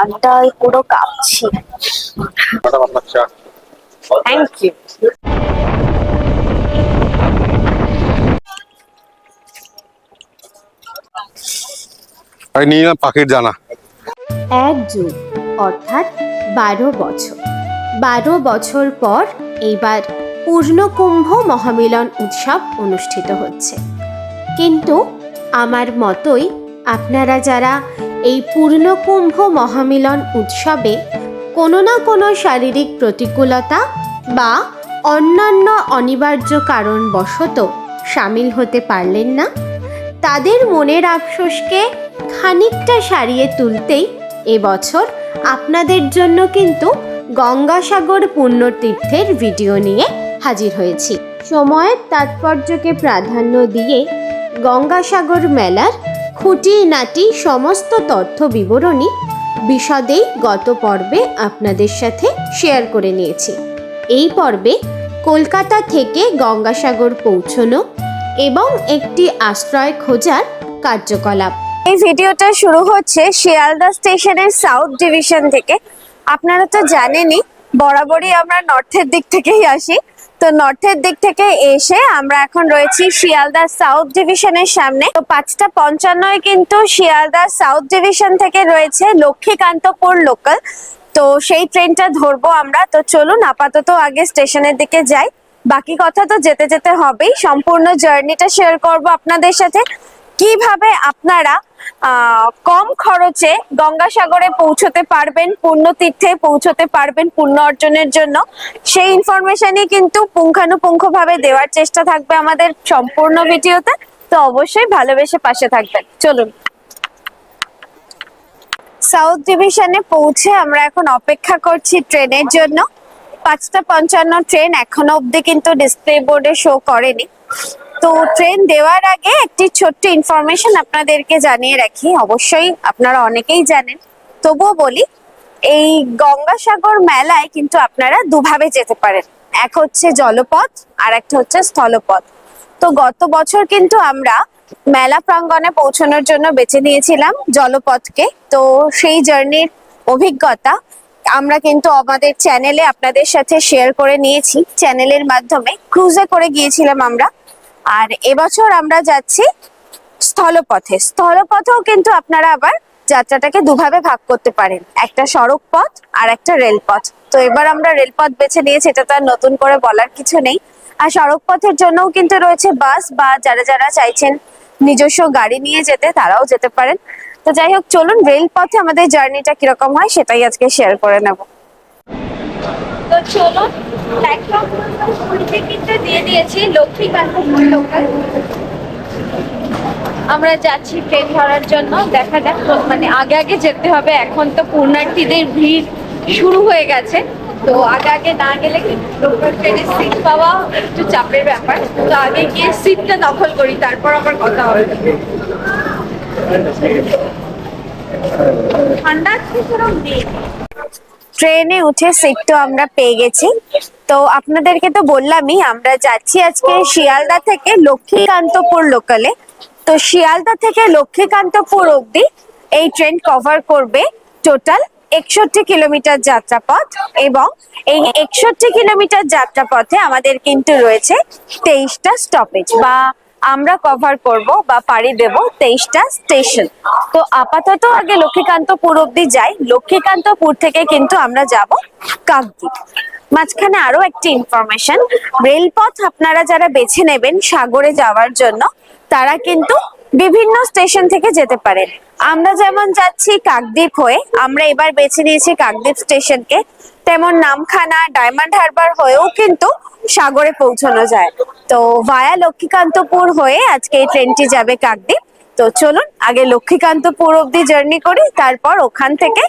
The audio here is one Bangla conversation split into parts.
ঠান্ডায় পুরো কাঁপছি। Thank you. পাখির জানা 1 জুন অর্থাৎ 12 বছর। 12 বছর পর এইবার পূর্ণকুম্ভ মহামিলন উৎসব অনুষ্ঠিত হচ্ছে। কিন্তু আমার মতোই আপনারা যারা এই পূর্ণকুম্ভ মহামিলন উৎসবে কোনো না কোনো শারীরিক প্রতিকূলতা বা অন্যান্য অনিবার্য কারণবশত সামিল হতে পারলেন না, তাদের মনের আফসোসকে খানিকটা সারিয়ে তুলতেই এবছর আপনাদের জন্য কিন্তু গঙ্গাসাগর পুণ্যতীর্থের ভিডিও নিয়ে হাজির হয়েছি। সময়ের তাৎপর্যকে প্রাধান্য দিয়ে গঙ্গাসাগর মেলার খুঁটিনাটি সমস্ত তথ্য বিবরণী বিশদেই গত পর্বে আপনাদের সাথে শেয়ার করে নিয়েছি। এই পর্বে কলকাতা থেকে গঙ্গাসাগর পৌঁছনো এবং একটি আশ্রয় খোঁজার কার্যকলাপ। এই ভিডিওটা শুরু হচ্ছে শিয়ালদা স্টেশনের সাউথ ডিভিশন থেকে। আপনারা তো জানেনই বরাবরই আমরা নর্থের দিক থেকেই আসি, তো নর্থের দিক থেকে এসে আমরা এখন রয়েছি শিয়ালদা সাউথ ডিভিশনের সামনে। তো 5:55 কিন্তু শিয়ালদা সাউথ ডিভিশন থেকে রয়েছে লক্ষ্মীকান্তপুর লোকাল, তো সেই ট্রেনটা ধরবো আমরা। তো চলুন আপাতত আগে স্টেশনের দিকে যাই, বাকি কথা তো যেতে যেতে হবেই। সম্পূর্ণ জার্নিটা শেয়ার করব আপনাদের সাথে, কিভাবে আপনারা কম খরচে গঙ্গাসাগরে পৌঁছতে পারবেন, পুণ্যতীর্থে পৌঁছতে পারবেন পুণ্য অর্জনের জন্য। সেই ইনফরমেশনই কিন্তু পুঙ্খানুপুঙ্খভাবে দেওয়ার চেষ্টা থাকবে আমাদের সম্পূর্ণ ভিডিওতে, তো অবশ্যই ভালোবেসে পাশে থাকবেন। চলুন। সাউথ ডিভিশনে পৌঁছে আমরা এখন অপেক্ষা করছি ট্রেনের জন্য। 5:55 ট্রেন এখনো অবধি কিন্তু ডিসপ্লে বোর্ডে শো করেনি। তো ট্রেন দেওয়ার আগে একটি ছোট্ট ইনফরমেশন আপনাদেরকে জানিয়ে রাখি, অবশ্যই আপনারা অনেকেই জানেন, তবুও বলি। এই গঙ্গাসাগর মেলায় কিন্তু আপনারা দুভাবে যেতে পারেন, এক হচ্ছে জলপথ আর একটা হচ্ছে স্থলপথ। তো গত বছর কিন্তু আমরা মেলা প্রাঙ্গণে পৌঁছানোর জন্য বেছে নিয়েছিলাম জলপথকে। তো সেই জার্নির অভিজ্ঞতা আমরা কিন্তু আমাদের চ্যানেলে আপনাদের সাথে শেয়ার করে নিয়েছি, চ্যানেলের মাধ্যমে ক্রুজে করে গিয়েছিলাম আমরা। আর এবছর আমরা যাচ্ছি স্থলপথে। স্থলপথেও কিন্তু আপনারা আবার যাত্রাটাকে দুভাবে ভাগ করতে পারেন, একটা সড়ক পথ আর একটা রেলপথ। তো এবার আমরা রেলপথ বেছে নিয়েছি, এটা তো আর নতুন করে বলার কিছু নেই। আর সড়ক পথের জন্যও কিন্তু রয়েছে বাস, বা যারা যারা চাইছেন নিজস্ব গাড়ি নিয়ে যেতে তারাও যেতে পারেন। তো যাই হোক, চলুন রেলপথে আমাদের জার্নিটা কিরকম হয় সেটাই আজকে শেয়ার করে নেব। তো চলুন, প্ল্যাটফর্ম কিন্তু দিয়ে দিয়েছি লক্ষ্মীকান্তপুর লোকাল। আমরা যাচ্ছি ট্রেন ধরার জন্য। দেখা যাক, মানে আগে আগে যেতে হবে, এখন তো পুণ্যার্থীদের ভিড় শুরু হয়ে গেছে। তো আগে আগে না গেলে লোকাল ট্রেনের সিট পাওয়া একটু চাপের ব্যাপার। তো আগে গিয়ে সিটটা দখল করি, তারপর আবার কথা হবে। ঠান্ডা নেই। ট্রেনে উঠে সিট তো আমরা পেয়ে গেছি। তো আপনাদেরকে তো বললামই আমরা যাচ্ছি আজকে শিয়ালদা থেকে লক্ষ্মীকান্তপুর লোকালে। তো শিয়ালদা থেকে লক্ষ্মীকান্তপুর অবধি এই ট্রেন কভার করবে টোটাল 61 কিলোমিটার যাত্রাপথ, এবং এই 61 কিলোমিটার যাত্রাপথে আমাদের কিন্তু রয়েছে 23টা স্টপেজ, বা আমরা কভার করব বা পাড়ি দেব 23টা স্টেশন। তো আপাতত আগে লক্ষ্মীকান্তপুর অবধি যাই, লক্ষ্মীকান্তপুর থেকে কিন্তু আমরা যাব কাকদ্বীপ। মাঝখানে আরো একটি ইনফরমেশন, রেলপথ আপনারা যারা বেছে নেবেন সাগরে যাওয়ার জন্য তারা কিন্তু বিভিন্ন স্টেশন থেকে যেতে পারেন। আমরা যেমন যাচ্ছি কাকদ্বীপ হয়ে, আমরা এবার বেছে নিয়েছি কাকদ্বীপ স্টেশনকে। তেমন নামখানা, ডায়মন্ড হারবার হয়েও কিন্তু সাগরে পৌঁছানো যায়। তো ভায়া লক্ষ্মীকান্তপুর হয়ে আজকে এই ট্রেনটি যাবে কাকদ্বীপ। তো চলুন আগে লক্ষ্মীকান্তপুর অব্দি জার্নি করি, তারপর ওখান থেকে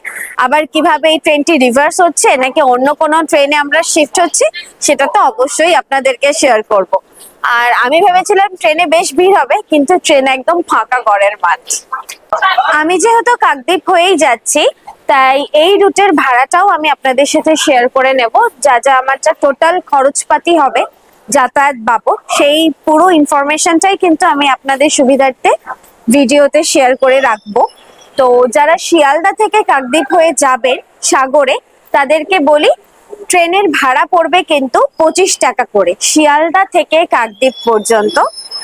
আবার কিভাবে এই ট্রেনটি রিভার্স হচ্ছে নাকি অন্য কোনো ট্রেনে আমরা শিফট হচ্ছি সেটা তো অবশ্যই আপনাদেরকে শেয়ার করব। আর আমি ভেবেছিলাম ট্রেনে বেশ ভিড় হবে, কিন্তু ট্রেন একদম ফাঁকা ঘরের মাঠ। আমি যেহেতু কাকদ্বীপ হয়েই যাচ্ছি, তাই এই রুটের ভাড়াটাও আমি আপনাদের সাথে শেয়ার করে নেব। যা যা আমার যা টোটাল খরচপাতি হবে যাতায়াত বাবদ, সেই পুরো ইনফরমেশনটাই কিন্তু আমি আপনাদের সুবিধার্থে ভিডিওতে শেয়ার করে রাখবো। তো যারা শিয়ালদা থেকে কাকদ্বীপ হয়ে যাবেন সাগরে, তাদেরকে বলি ট্রেনের ভাড়া পড়বে কিন্তু 25 টাকা করে। শিয়ালদা থেকে কাকদ্বীপ পর্যন্ত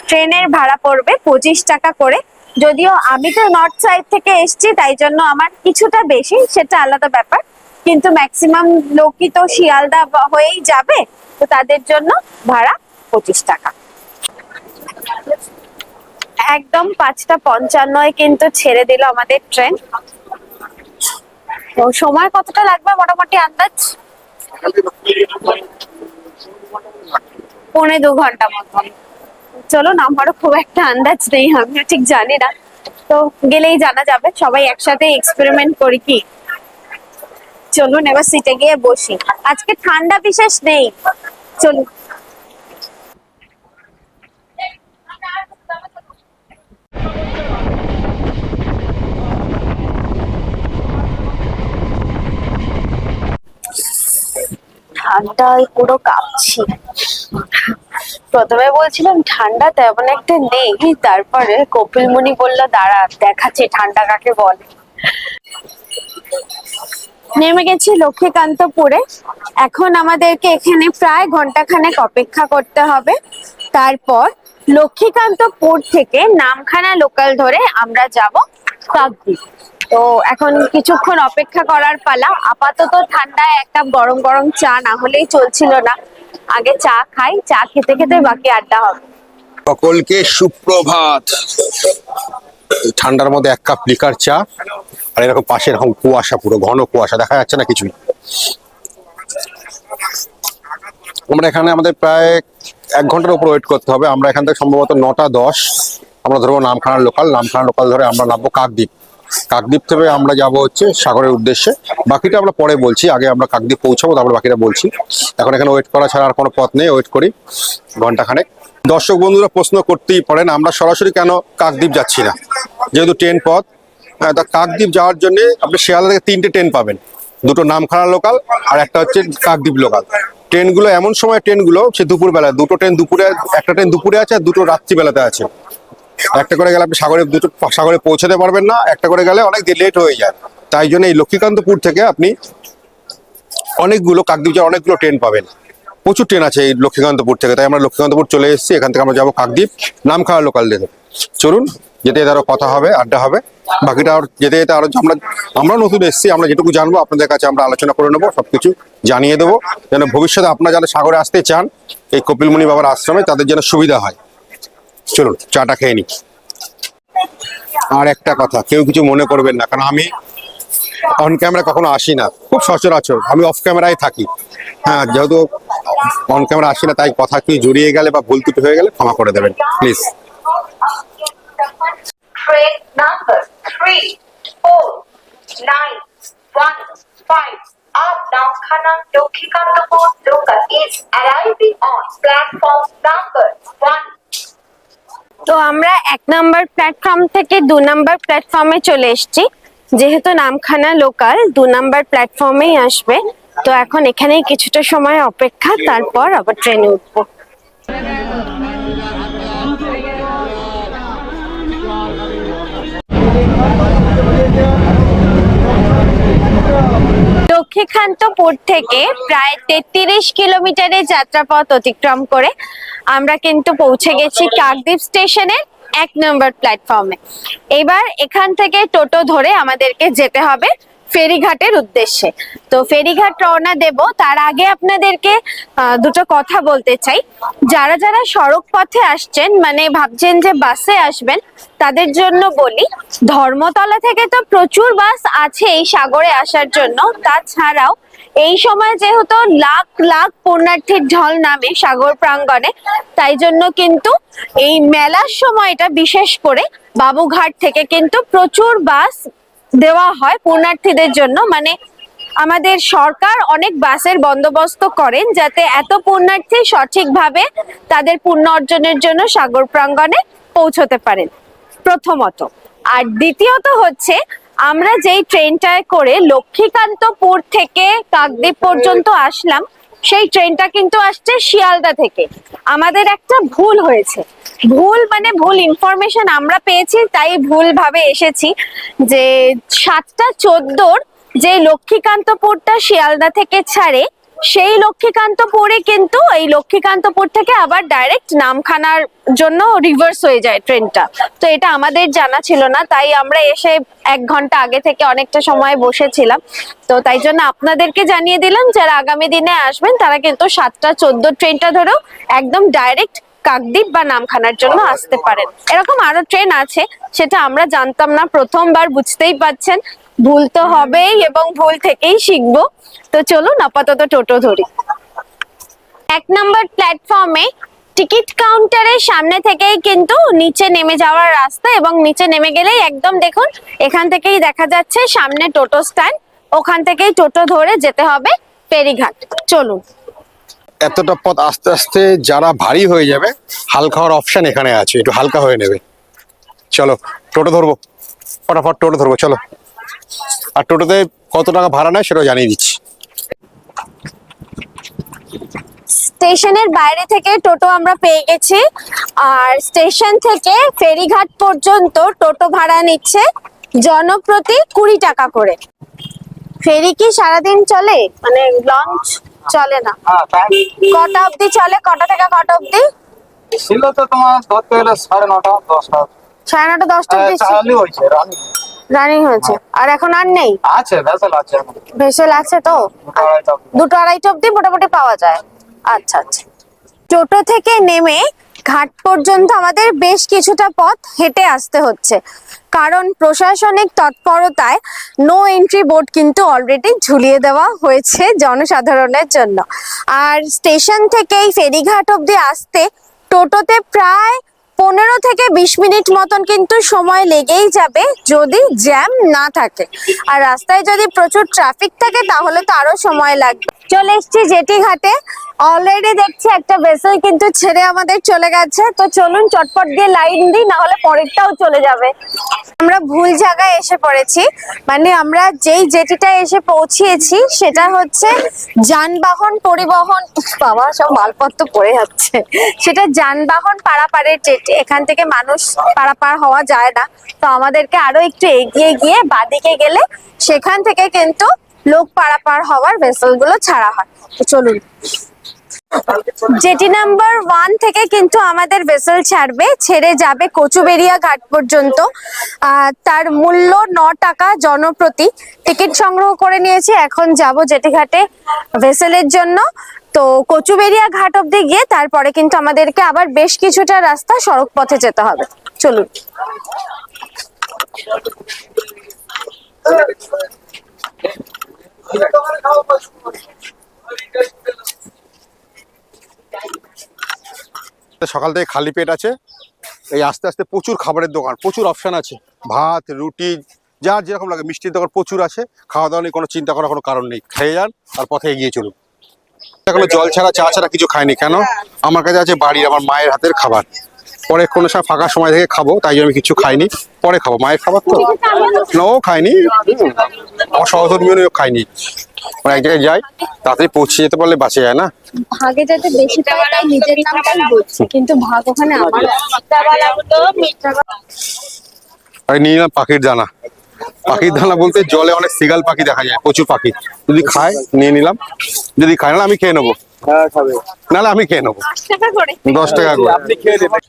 ট্রেনের ভাড়া পড়বে 25 টাকা করে। যদিও আমি তো নর্থ সাইড থেকে এসেছি, তাই জন্য আমার কিছুটা বেশি, সেটা আলাদা ব্যাপার, কিন্তু ম্যাক্সিমাম লোকই তো শিয়ালদা হয়েই যাবে, তো তাদের জন্য ভাড়া 25 টাকা। একদম 5:55 কিন্তু ছেড়ে দিল আমাদের ট্রেন। তো সময় কতটা লাগবে মোটামুটি আন্দাজ? 1.25 ঘন্টা মতন। চলুন, আমারও খুব একটা আন্দাজ নেই, আমিও ঠিক জানি না, তো গেলেই জানা যাবে। সবাই একসাথে এক্সপেরিমেন্ট করি কি। চলুন এবার সিটে গিয়ে বসি, আজকে ঠান্ডা বিশেষ নেই। চলুন। ঠান্ডায় পুরো কাঁপছি। প্রথমে বলছিলাম ঠান্ডা তেমন একটা নেই, তারপরে কপিল মুনি বললো দাঁড়া দেখাচ্ছে ঠান্ডা কাকে বলে। নেমে গেছি লক্ষ্মীকান্তপুরে। এখন আমাদেরকে এখানে প্রায় ঘন্টাখানেক অপেক্ষা করতে হবে। তারপর লক্ষ্মীকান্তপুর থেকে নামখানা লোকাল ধরে আমরা যাব কাকদ্বীপ। তো এখন কিছুক্ষণ অপেক্ষা করার পালা। আপাতত ঠান্ডায় এক কাপ গরম গরম চা না হলেই চলছিল না। আগে চা খাই, চা খেতে খেতে বাকি আড্ডা হবে। সকলকে সুপ্রভাত। ঠান্ডার মধ্যে এক কাপ লিকার চা, আর এরকম পাশে এরকম কুয়াশা, পুরো ঘন কুয়াশা, দেখা যাচ্ছে না কিছুই। আমরা এখানে আমাদের প্রায় 1 ঘন্টার উপর ওয়েট করতে হবে। আমরা এখান থেকে সম্ভবত 9:10 আমরা ধরবো নামখানা লোকাল। নামখানা লোকাল ধরে আমরা নামবো কাকদ্বীপ। কাকদ্বীপ থেকে আমরা যাব হচ্ছে সাগরের উদ্দেশ্যে। বাকিটা আমরা পরে বলছি, আগে আমরা কাকদ্বীপ পৌঁছাবো, তারপরে বাকিটা বলছি। এখন এখানে ওয়েট করা ছাড়া আর কোনো পথ নেই, ওয়েট করি ঘন্টাখানেক। দর্শক বন্ধুরা প্রশ্ন করতেই পারেন আমরা সরাসরি কেন কাকদ্বীপ যাচ্ছি না, যেহেতু ট্রেন পথ। তা কাকদ্বীপ যাওয়ার জন্য আপনি শিয়ালদা থেকে 3টে ট্রেন পাবেন, 2টো নামখানা লোকাল আর একটা হচ্ছে কাকদ্বীপ লোকাল। ট্রেনগুলো এমন সময়, ট্রেনগুলো সে দুপুরবেলা, 2টো ট্রেন দুপুরে, একটা ট্রেন দুপুরে আছে আর 2টো রাত্রিবেলাতে আছে। একটা করে গেলে আপনি সাগরে পৌঁছাতে পারবেন না, একটা করে গেলে অনেক লেট হয়ে যায়। তাই জন্য এই লক্ষ্মীকান্তপুর থেকে আপনি অনেকগুলো কাকদ্বীপ যাওয়ার অনেকগুলো ট্রেন পাবেন। প্রচুর ট্রেন আছে এই লক্ষ্মীকান্তপুর থেকে, তাই আমরা লক্ষ্মীকান্তপুর চলে এসেছি। এখান থেকে আমরা যাবো কাকদ্বীপ, নামখানা লোকাল দেখে। চলুন, যেতে যেতে আরো কথা হবে, আড্ডা হবে। বাকিটা আর যেতে যেতে আরো আমরা নতুন এসেছি, আমরা যেটুকু জানবো আপনাদের কাছে আমরা আলোচনা করে নেবো, সবকিছু জানিয়ে দেবো, যেন ভবিষ্যতে আপনারা যারা সাগরে আসতে চান এই কপিলমুনি বাবার আশ্রমে, তাদের যেন সুবিধা হয়। চলুন চাটা খেয়ে নি। আর একটা কথা, কেউ কিছু মনে করবেন না, কারণ আমি অন ক্যামেরা কখনো আসি না, খুব সচরাচর আমি অফ ক্যামেরায় থাকি। হ্যাঁ, যেহেতু অন ক্যামেরা আসি না, তাই কথা কি জড়িয়ে গেলে বা ভুল ত্রুটি হয়ে গেলে ক্ষমা করে দেবেন please. Train number 34915 of Naukana Lokhikanthapur local is arriving on platform number 1. তো আমরা 1 নম্বর প্ল্যাটফর্ম থেকে 2 নম্বর প্ল্যাটফর্মে চলে এসেছি। যেহেতু নামখানা লোকাল 2 নম্বর প্ল্যাটফর্মেই আসবে, তো এখন এখানেই কিছুটা সময় অপেক্ষা, তারপর আবার ট্রেনে উঠবো। লক্ষ্মীকান্তপুর থেকে প্রায় 33 কিলোমিটারের যাত্রাপথ অতিক্রম করে আমরা কিন্তু পৌঁছে গেছি কাকদ্বীপ স্টেশনের 1 নম্বর প্ল্যাটফর্মে। এবার এখান থেকে টোটো ধরে আমাদেরকে যেতে হবে ফেরিঘাটের উদ্দেশ্যে। তো ফেরিঘাট রওনা দেব, তার আগে আপনাদেরকে দুটো কথা বলতে চাই। যারা যারা সড়ক পথে আসছেন, মানে ভাবছেন যে বাসে আসবেন, তাদের জন্য বলি ধর্মতলা থেকে তো প্রচুর বাস আছে এই সাগরে আসার জন্য। তাছাড়াও এই সময় যেহেতু লাখ লাখ পুণ্যার্থীর ঢল নামে সাগর প্রাঙ্গণে, তাই জন্য কিন্তু এই মেলার সময়টা বিশেষ করে বাবুঘাট থেকে কিন্তু প্রচুর বাস দেওয়া হয় পুণ্যার্থীদের জন্য। মানে আমাদের সরকার অনেক বাসের বন্দোবস্ত করেন যাতে এত পুণ্যার্থী সঠিকভাবে তাদের পুণ্য অর্জনের জন্য সাগর প্রাঙ্গণে পৌঁছতে পারেন, প্রথমত। আর দ্বিতীয়ত হচ্ছে, আমরা যেই ট্রেনটায় করে লক্ষ্মীকান্তপুর থেকে কাকদ্বীপ পর্যন্ত আসলাম, সেই ট্রেনটা কিন্তু আসছে শিয়ালদা থেকে। আমাদের একটা ভুল হয়েছে, ভুল মানে ভুল ইনফরমেশন আমরা পেয়েছি, তাই ভুল ভাবে এসেছি যে 7:14 যে লক্ষ্মীকান্তপুরটা শিয়ালদা থেকে ছাড়ে, সেই লক্ষ্মীকান্তপুরে কিন্তু এই লক্ষ্মীকান্তপুর থেকে আবার ডাইরেক্ট নামখানার জন্য রিভার্স হয়ে যায় ট্রেনটা। তো এটা আমাদের জানা ছিল না, তাই আমরা এসে 1 ঘন্টা আগে থেকে অনেকটা সময় বসেছিলাম। তো তাই জন্য আপনাদেরকে জানিয়ে দিলাম, যারা আগামী দিনে আসবেন তারা কিন্তু 7:14 ট্রেনটা ধরেও একদম ডাইরেক্ট কাকদ্বীপ বা নামখানার জন্য আসতে পারেন। এরকম আরো ট্রেন আছে, সেটা আমরা জানতাম না, প্রথমবার, বুঝতেই পাচ্ছেন ভুল তো হবেই এবং ভুল থেকেই শিখবো। তো চলুন আপাতত টোটো ধরি। 1 নম্বর প্ল্যাটফর্মে টিকিট কাউন্টারের সামনে থেকেই কিন্তু নিচে নেমে যাওয়ার রাস্তা, এবং নিচে নেমে গেলেই একদম দেখুন এখান থেকেই দেখা যাচ্ছে সামনে টোটো স্ট্যান্ড, ওখান থেকেই টোটো ধরে যেতে হবে ফেরিঘাট। চলুন। এতটা পথ আস্তে আস্তে যারা ভারী হয়ে যাবে, হালকা হওয়ার অপশন এখানে আছে, একটু হালকা হয়ে নেবে। চলো টোটো ধরবো, ফটাফট টোটো ধরবো চলো। আর টোটোতে কত টাকা ভাড়া নেয় সেটাও জানিয়ে দিচ্ছি। স্টেশনের বাইরে থেকে টোটো আমরা পেয়ে গেছি, আর স্টেশন থেকে ফেরিঘাট পর্যন্ত টোটো ভাড়া নিচ্ছে জনপ্রতি 20 টাকা করে। ফেরি কি সারাদিন চলে, মানে লঞ্চ চলে না? কটা অবধি চলে, কটা থেকে কটা অবধি ছিল তো তোমার ধরতে গেলে 9:30 10টা 9:30 10টা অবধি চালু হয়েছে রানিং হয়েছে, আর এখন আর নেই? আছে ভেসেল আছে এখন। ভেসেল আছে তো, 2টো 2:30 অবধি মোটামুটি পাওয়া যায়। আচ্ছা আচ্ছা। টোটো থেকে নেমে ঘাট পর্যন্ত আমাদের বেশ কিছুটা পথ হেঁটে আসতে হচ্ছে, কারণ প্রশাসনিক তৎপরতায় নো এন্ট্রি বোর্ড কিন্তু অলরেডি ঝুলিয়ে দেওয়া হয়েছে জনসাধারণের জন্য। আর স্টেশন থেকে এই ফেরিঘাট অবধি আসতে টোটোতে প্রায় 15 থেকে 20 মিনিট মতন কিন্তু সময় লেগেই যাবে, যদি জ্যাম না থাকে। আর রাস্তায় যদি প্রচুর ট্রাফিক থাকে তাহলে তো আরো সময় লাগবে। চলে এসেছি জেটি ঘাটে, অলরেডি দেখছি একটা ভেসেল কিন্তু ছেড়ে আমাদের চলে গেছে। তো চলুন চটপট দিয়ে লাইন দিই, না হলে পরেরটাও চলে যাবে। আমরা ভুল জায়গায় এসে পড়েছি, মানে আমরা যেই জেটিটা এসে পৌঁছিয়েছি সেটা হচ্ছে যানবাহন পরিবহন, বাবা সব মালপত্র পড়ে যাচ্ছে, সেটা যানবাহন পারাপারের জেটি। এখান থেকে মানুষ পারাপার হওয়া যায় না, তো আমাদেরকে আরো একটু এগিয়ে গিয়ে বাদিকে গেলে সেখান থেকে কিন্তু লোক পারাপার হওয়ার ভেসেল গুলো ছাড়া হয়। তো চলুন। জেটি নাম্বার 1 থেকে কিন্তু আমাদের ভেসেল ছাড়বে, ছেড়ে যাবে কচুবেড়িয়া ঘাট পর্যন্ত। তার মূল্য 9 টাকা জনপ্রতি। টিকিট সংগ্রহ করে নিয়েছি, এখন যাব জেটি ঘাটে ভেসেলের জন্য। তো কচুবেড়িয়া ঘাট অব্দি গিয়ে তারপরে কিন্তু আমাদেরকে আবার বেশ কিছুটা রাস্তা সড়ক পথে যেতে হবে। চলুন। সকাল থেকে খালি পেট আছে, এই আস্তে আস্তে প্রচুর খাবারের দোকান, প্রচুর অপশন আছে, ভাত রুটি যার যেরকম লাগে, মিষ্টির দোকান প্রচুর আছে। খাওয়া দাওয়া নিয়ে কোনো চিন্তা করার কোনো কারণ নেই, খেয়ে যান আর পথে এগিয়ে চলুন। এখনো জল ছাড়া চা ছাড়া কিছু খাইনি, কেন? আমার কাছে আছে বাড়ির আমার মায়ের হাতের খাবার, পরে কোনো সময় ফাঁকা সময় থেকে খাবো, তাই জন্য আমি কিছু খাইনি, পরে খাবো। মায়ের খাবার তো নাও খাইনি, আমার সহধর্মীয় নিয়েও খাইনি। মানে এক জায়গায় যাই, তাড়াতাড়ি পৌঁছে যেতে পারলে বাঁচে যায় না। ভাগে যাতে বেশি পায় তাই নিজের নামটাই বলছি, কিন্তু ভাগ ওখানে আমার। আমি নিয়ে নিলাম পাখির দানা। পাখির দানা বলতে জলে অনেক সিগাল পাখি দেখা যায়, প্রচুর পাখি, যদি খায় নিয়ে নিলাম, যদি খায় না আমি খেয়ে নেবো। নাহলে আমি খেয়ে নেবো। 10 টাকা করে। আপনি খেয়ে নেবেন।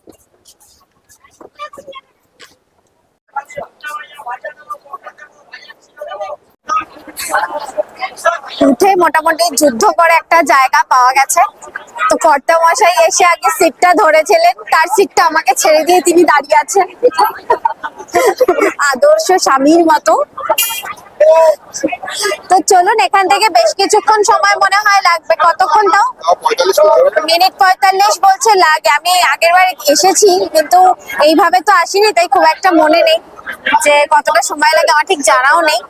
উঠে মোটামুটি যুদ্ধ করে একটা জায়গা পাওয়া গেছে। তো কর্তা মশাই এসে আগে সিটটা ধরেছিলেন, তার সিটটা আমাকে ছেড়ে দিয়ে তিনি দাঁড়িয়ে আছেন আদর্শ স্বামীর মতো। তো চলুন, এখান থেকে বেশ কিছুক্ষণ সময় মনে হয় লাগবে। কতক্ষণ তাও? মিনিট 45 বলছে লাগে। আমি আগের বার এসেছি কিন্তু এইভাবে তো আসিনি, তাই খুব একটা মনে নেই যে কতটা সময় লাগে, আমার ঠিক জানাও নেই।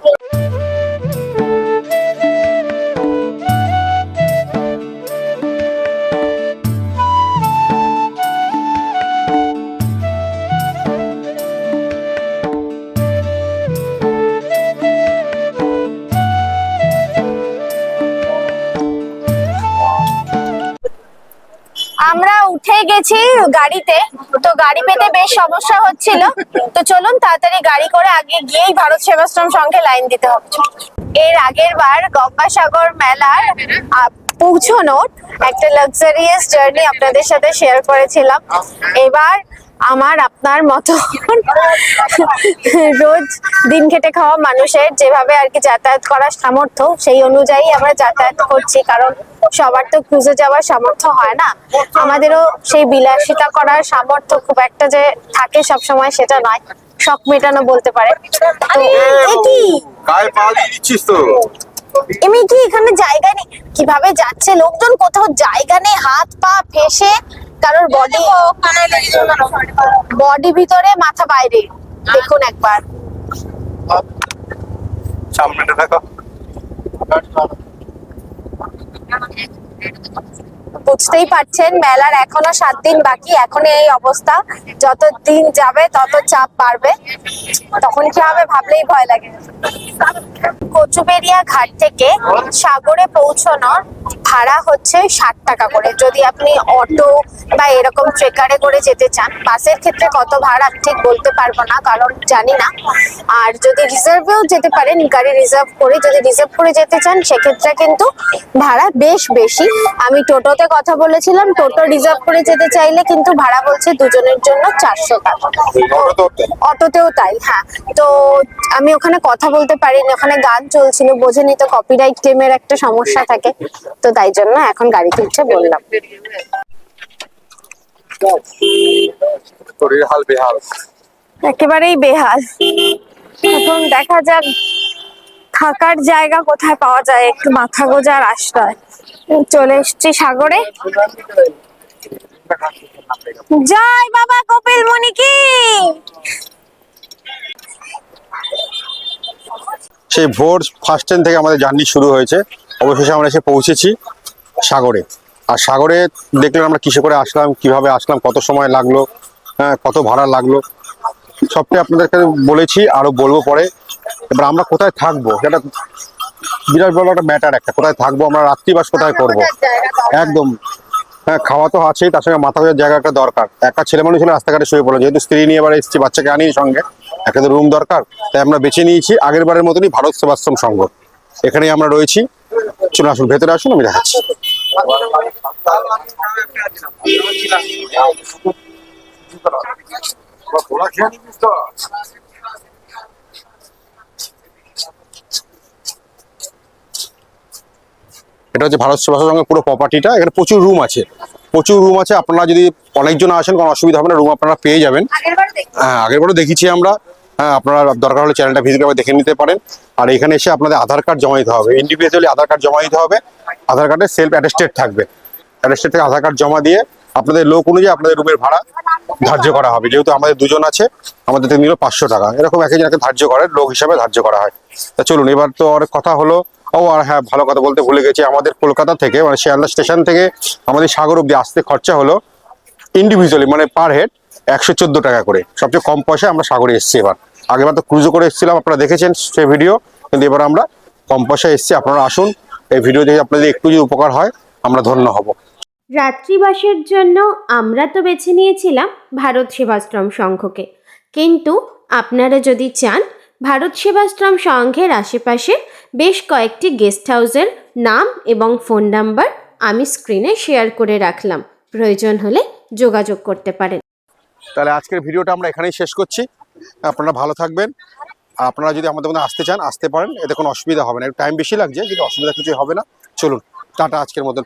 পেয়ে গেছি গাড়িতে, তো গাড়ি পেতে বেশ সমস্যা হচ্ছিল। তো চলুন তাড়াতাড়ি গাড়ি করে আগে গিয়েই ভারত সেবাশ্রম সংঘে লাইন দিতে হবে। এর আগের বার গঙ্গাসাগর মেলার পৌঁছানোর একটা লাক্সারিয়াস জার্নি আপনাদের সাথে শেয়ার করেছিলাম। এবার আমার আপনার মতো রোজ দিন খেটে খাওয়া মানুষের যেভাবে আর কি যাতায়াত করার সামর্থ্য, সেই অনুযায়ী আমরা যাতায়াত করছি, কারণ সবার তো ক্রুজে যাওয়ার সামর্থ্য হয় না। আমাদেরও সেই বিলাসিতা করার সামর্থ্য খুব একটা যে থাকে সব সময় সেটা নয়, শখ মেটানো বলতে পারে। তো এ কি গায়ে পা দিয়ে দিচ্ছিস তো? এমনি কি এখানে জায়গা নেই? কিভাবে যাচ্ছে লোকজন, কোথাও জায়গা নেই, হাত পা ফেসে কারোর বডি ভিতরে মাথা বাইরে। দেখুন একবার, সামনেটা দেখো। বুঝতেই পারছেন মেলার এখনো 7 দিন বাকি, এখন এই অবস্থা। যত দিন যাবে তত চাপ বাড়বে, তখন কি হবে ভাবলেই ভয় লাগে। কচুবেড়িয়া ঘাট থেকে সাগরে পৌঁছানোর ভাড়া হচ্ছে 60 টাকা করে। যদি আপনি অটো বা এরকম ট্রেকারে করে যেতে চান, বাসের ক্ষেত্রে কত ভাড়া আমি ঠিক বলতে পারবো না, কারণ জানি না। আর যদি রিজার্ভেও যেতে পারেন, গাড়ি রিজার্ভ করে যদি রিজার্ভ করে যেতে চান, সেক্ষেত্রে কিন্তু ভাড়া বেশ বেশি। আমি টোটোতে কথা বলেছিলাম, টোটো রিজার্ভ করে যেতে চাইলে কিন্তু ভাড়া বলছে দুজনের জন্য 400 টাকা। অটোতেও তাই, হ্যাঁ। তো আমি ওখানে কথা বলতে পারিনি, ওখানে গান চলছিল, বোঝেনি তো কপিরাইট ক্লেমের একটা সমস্যা থাকে, তো তাই জন্য এখন গাড়িতে উঠে বললাম। শরীর হাল বেহাল, একেবারেই বেহাল। এখন দেখা যাক থাকার জায়গা কোথায় পাওয়া যায়, একটু মাথা গোজার আশ্রয়। চলে এসেছি সাগরে। জয় বাবা কপিল মুনি কি। সেই ভোর ফার্স্ট ট্রেন থেকে আমাদের জার্নি শুরু হয়েছে, অবশেষে আমরা এসে পৌঁছেছি সাগরে। আর সাগরে দেখলেন আমরা কিসে করে আসলাম, কিভাবে আসলাম, কত সময় লাগলো, হ্যাঁ কত ভাড়া লাগলো, সবটাই আপনাদেরকে বলেছি, আরো বলবো পরে। এবার আমরা কোথায় থাকবো সেটা বিরাট বড় একটা ম্যাটার, একটা কোথায় থাকবো আমরা, রাত্রিবাস কোথায় করবো একদম। হ্যাঁ খাওয়া তো আছেই, তার সঙ্গে মাথা গোজার জায়গা একটা দরকার। একটা ছেলে মানুষ হলে রাস্তাঘাটে শুয়ে পড়লো, যেহেতু স্ত্রী নিয়ে এবার এসেছি, বাচ্চাকে আনি সঙ্গে, একটা তো রুম দরকার, তাই আমরা বেছে নিয়েছি আগের বারের মতনই ভারত সেবাশ্রম সংঘ। এখানেই আমরা রয়েছি। চলুন আসুন, ভেতরে আসুন, আমি দেখাচ্ছি। এটা হচ্ছে ভারত সেবাশ্রম সংঘের পুরো প্রপার্টিটা। এখানে প্রচুর রুম আছে, প্রচুর রুম আছে। আপনারা যদি অনেকজন আসেন কোনো অসুবিধা হবে না, রুম আপনারা পেয়ে যাবেন। হ্যাঁ আগেরবারও দেখিয়েছি আমরা। হ্যাঁ আপনারা দরকার হলে চ্যানেলটা ভিজিট করে দেখে নিতে পারেন। আর এখানে এসে আপনাদের আধার কার্ড জমা দিতে হবে, ইন্ডিভিজুয়ালি আধার কার্ড জমা দিতে হবে। আধার কার্ডে সেলফ অ্যাটেস্টেড থাকবে, অ্যাটেস্টেড থেকে আধার কার্ড জমা দিয়ে আপনাদের লোক অনুযায়ী আপনাদের রুমের ভাড়া ধার্য করা হবে। যেহেতু আমাদের দুজন আছে, আমাদের থেকে নিল 500 টাকা, এরকম এক একজনকে ধার্য করে, লোক হিসাবে ধার্য করা হয়। তা চলুন, এবার তো অনেক কথা হলো। ও আর হ্যাঁ, ভালো কথা বলতে ভুলে গেছি, আমাদের কলকাতা থেকে মানে শিয়ালদা স্টেশন থেকে আমাদের সাগর অব্দি আসতে খরচা হলো ইন্ডিভিজুয়ালি মানে পার হেড 114 টাকা করে। সবচেয়ে কম পয়সায় আমরা সাগরে এসেছি এবার। আগেবার তো ক্রুজে করে এসেছিলাম, আপনারা দেখেছেন সেই ভিডিও, কিন্তু এবার আমরা কম পয়সায় এসেছি। আপনারা আসুন, এই ভিডিও দেখে আপনাদের একটু যদি উপকার হয় আমরা ধন্য হব। রাত্রিবাসের জন্য আমরা তো বেছে নিয়েছিলাম ভারত সেবাশ্রম সংঘকে, কিন্তু আপনারা যদি চান ভারত সেবাশ্রম সংঘের আশেপাশে বেশ কয়েকটি গেস্ট হাউসের নাম এবং ফোন নাম্বার আমি স্ক্রিনে শেয়ার করে রাখলাম, প্রয়োজন হলে যোগাযোগ করতে পারেন। তাহলে আজকের ভিডিওটা আমরা এখানেই শেষ করছি। আপনারা ভালো থাকবেন। আর আপনারা যদি আমাদের মধ্যে আসতে চান আসতে পারেন, এতে কোনো অসুবিধা হবে না। একটু টাইম বেশি লাগছে, কিন্তু অসুবিধা কিছু হবে না। চলুন টাটা, আজকের মতন।